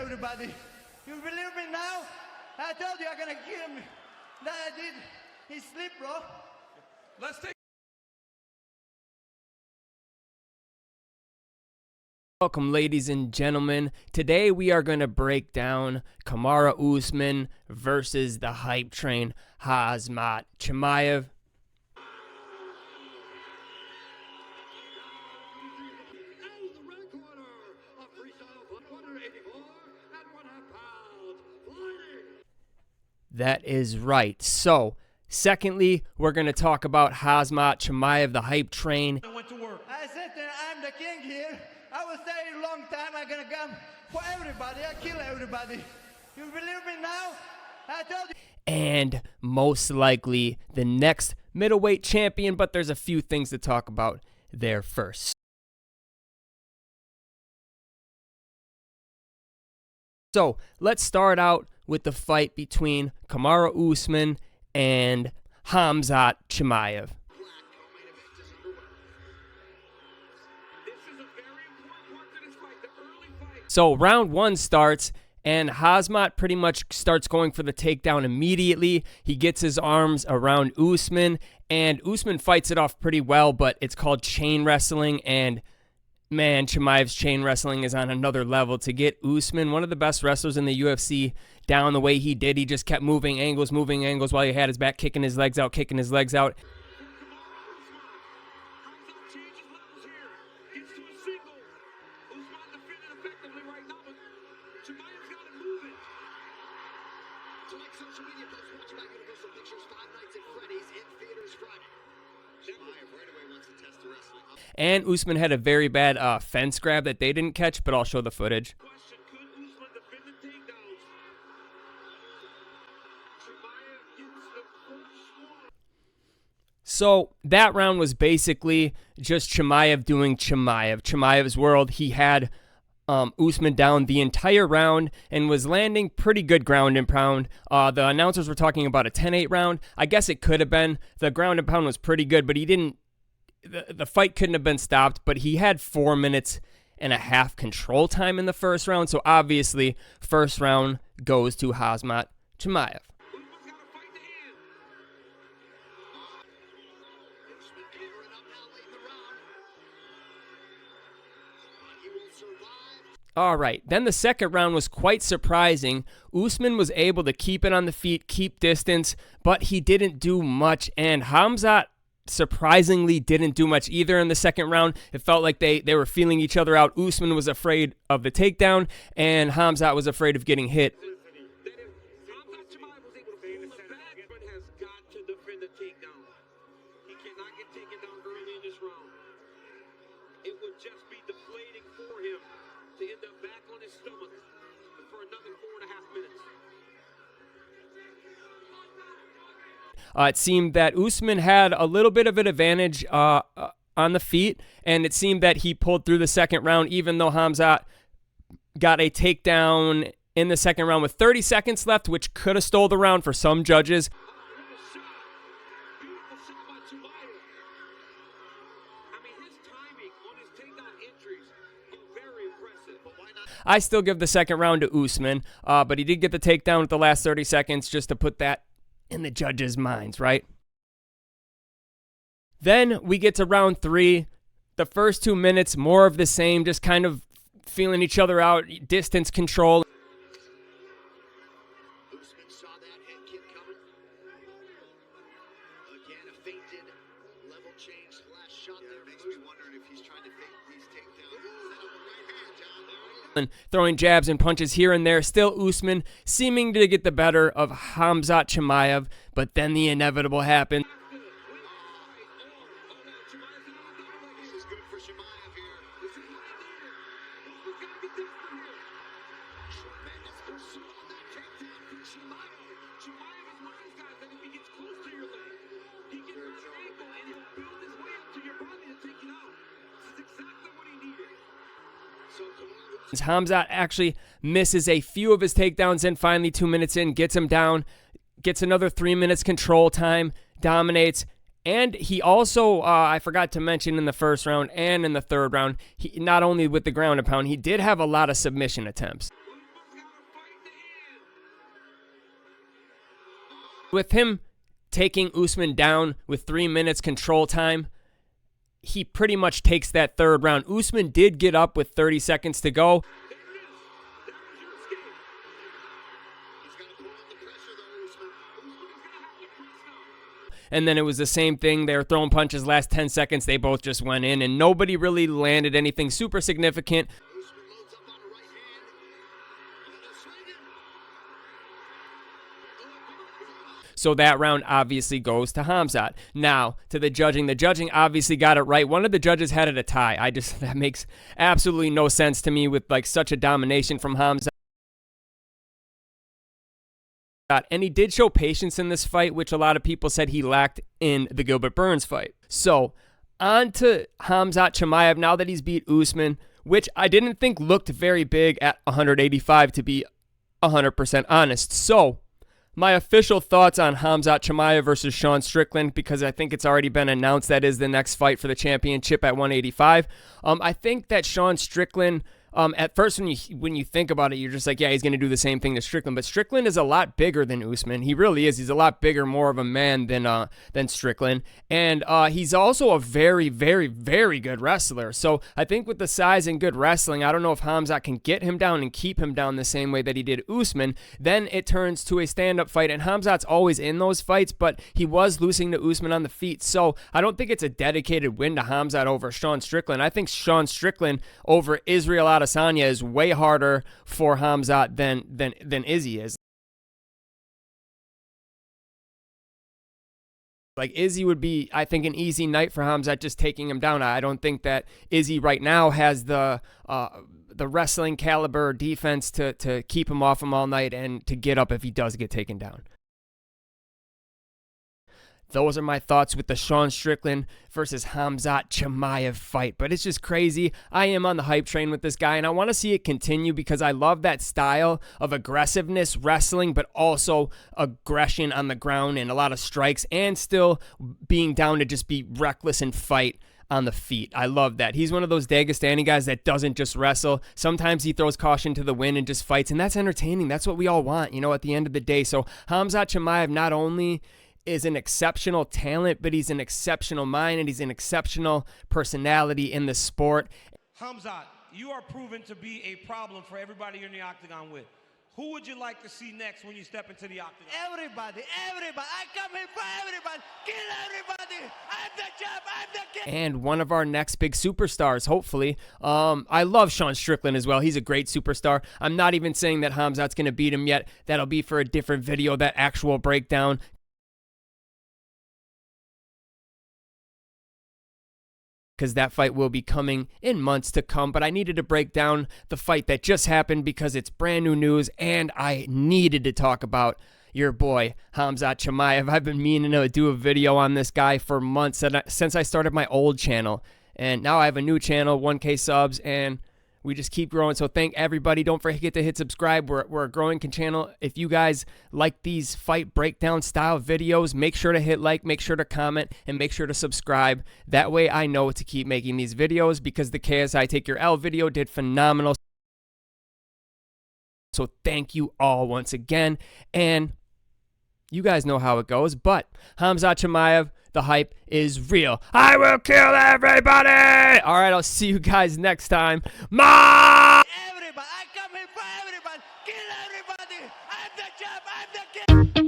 everybody. You believe me now? I told you I'm gonna kill him. That I did. He slipped, bro. Let's take. Welcome, ladies and gentlemen. Today we are going to break down Kamaru Usman versus the hype train Khamzat Chimaev. That is right. So, secondly, we're going to talk about Khamzat Chimaev, the hype train. I went to work. I said that I'm the king here. I will stay a long time. I'm gonna come for everybody. I kill everybody. You believe me now? I told you. And most likely the next middleweight champion, but there's a few things to talk about there first. So let's start out with the fight between Kamaru Usman and Khamzat Chimaev. So round one starts, and Khamzat pretty much starts going for the takedown immediately. He gets his arms around Usman, and Usman fights it off pretty well, but it's called chain wrestling, and man, Chimaev's chain wrestling is on another level. To get Usman, one of the best wrestlers in the UFC, down the way he did, he just kept moving angles while he had his back, kicking his legs out. And Usman had a very bad fence grab that they didn't catch, but I'll show the footage. So that round was basically just Chimaev doing Chimaev's world. He had Usman down the entire round and was landing pretty good ground and pound. The announcers were talking about a 10-8 round. I guess it could have been. The ground and pound was pretty good, but he didn't. The fight couldn't have been stopped, but he had 4 minutes and a half control time in the first round. So obviously, first round goes to Khamzat Chimaev. All right, then the second round was quite surprising. Usman was able to keep it on the feet, keep distance, but he didn't do much, and Khamzat surprisingly didn't do much either in the second round. It felt like they were feeling each other out. Usman was afraid of the takedown, and Khamzat was afraid of getting hit. It seemed that Usman had a little bit of an advantage on the feet, and it seemed that he pulled through the second round, even though Khamzat got a takedown in the second round with 30 seconds left, which could have stole the round for some judges. I still give the second round to Usman, but he did get the takedown with the last 30 seconds just to put that in the judges' minds, right? Then we get to round three. The first 2 minutes, more of the same, just kind of feeling each other out, distance control. Usman saw that head kick coming. Again, a feinted level change last shot there. Makes me wondering if he's trying to fake these takedowns. Set up a right hand, John. And throwing jabs and punches here and there. Still Usman seeming to get the better of Khamzat Chimaev, but then the inevitable happened. Khamzat actually misses a few of his takedowns, and finally 2 minutes in, gets him down, gets another 3 minutes control time, dominates. And he also, I forgot to mention in the first round and in the third round, he not only with the ground and pound, he did have a lot of submission attempts. With him taking Usman down with 3 minutes control time, he pretty much takes that third round. Usman did get up with 30 seconds to go. And then it was the same thing. They were throwing punches last 10 seconds. They both just went in, and nobody really landed anything super significant. So that round obviously goes to Khamzat. Now, to the judging. The judging obviously got it right. One of the judges had it a tie. That makes absolutely no sense to me with like such a domination from Khamzat. And he did show patience in this fight, which a lot of people said he lacked in the Gilbert Burns fight. So, on to Khamzat Chimaev now that he's beat Usman, which I didn't think looked very big at 185, to be 100% honest. So, my official thoughts on Khamzat Chimaev versus Sean Strickland, because I think it's already been announced that is the next fight for the championship at 185. I think that Sean Strickland, at first when you think about it, you're just like, yeah, he's going to do the same thing to Strickland. But Strickland is a lot bigger than Usman. He really is. He's a lot bigger, more of a man than Strickland. And he's also a very, very, very good wrestler. So I think with the size and good wrestling, I don't know if Khamzat can get him down and keep him down the same way that he did Usman. Then it turns to a stand-up fight. And Khamzat's always in those fights, but he was losing to Usman on the feet. So I don't think it's a dedicated win to Khamzat over Sean Strickland. I think Sean Strickland over Israel Adesanya is way harder for Khamzat than Izzy is. Like, Izzy would be, I think, an easy night for Khamzat just taking him down. I don't think that Izzy right now has the wrestling caliber defense to keep him off him all night and to get up if he does get taken down. Those are my thoughts with the Sean Strickland versus Khamzat Chimaev fight. But it's just crazy. I am on the hype train with this guy, and I want to see it continue because I love that style of aggressiveness, wrestling, but also aggression on the ground and a lot of strikes, and still being down to just be reckless and fight on the feet. I love that. He's one of those Dagestani guys that doesn't just wrestle. Sometimes he throws caution to the wind and just fights, and that's entertaining. That's what we all want, at the end of the day. So Khamzat Chimaev not only is an exceptional talent, but he's an exceptional mind and he's an exceptional personality in the sport. Khamzat, you are proven to be a problem for everybody you're in the octagon with. Who would you like to see next when you step into the octagon? Everybody. I come here for everybody. Kill everybody. I'm the champ. I'm the king. And one of our next big superstars, hopefully. I love Sean Strickland as well. He's a great superstar. I'm not even saying that Khamzat's going to beat him yet. That'll be for a different video, that actual breakdown. Because that fight will be coming in months to come. But I needed to break down the fight that just happened because it's brand new news, and I needed to talk about your boy, Khamzat Chimaev. I've been meaning to do a video on this guy for months since I started my old channel. And now I have a new channel, 1K subs, and we just keep growing. So thank everybody. Don't forget to hit subscribe. We're a growing channel. If you guys like these fight breakdown style videos, make sure to hit like, make sure to comment, and make sure to subscribe. That way I know to keep making these videos because the KSI Take Your L video did phenomenal. So thank you all once again. And you guys know how it goes. But Khamzat Chimaev, the hype is real. I will kill everybody. All right, I'll see you guys next time. Everybody. I come here for everybody. Kill everybody. I'm the champ. I'm the king.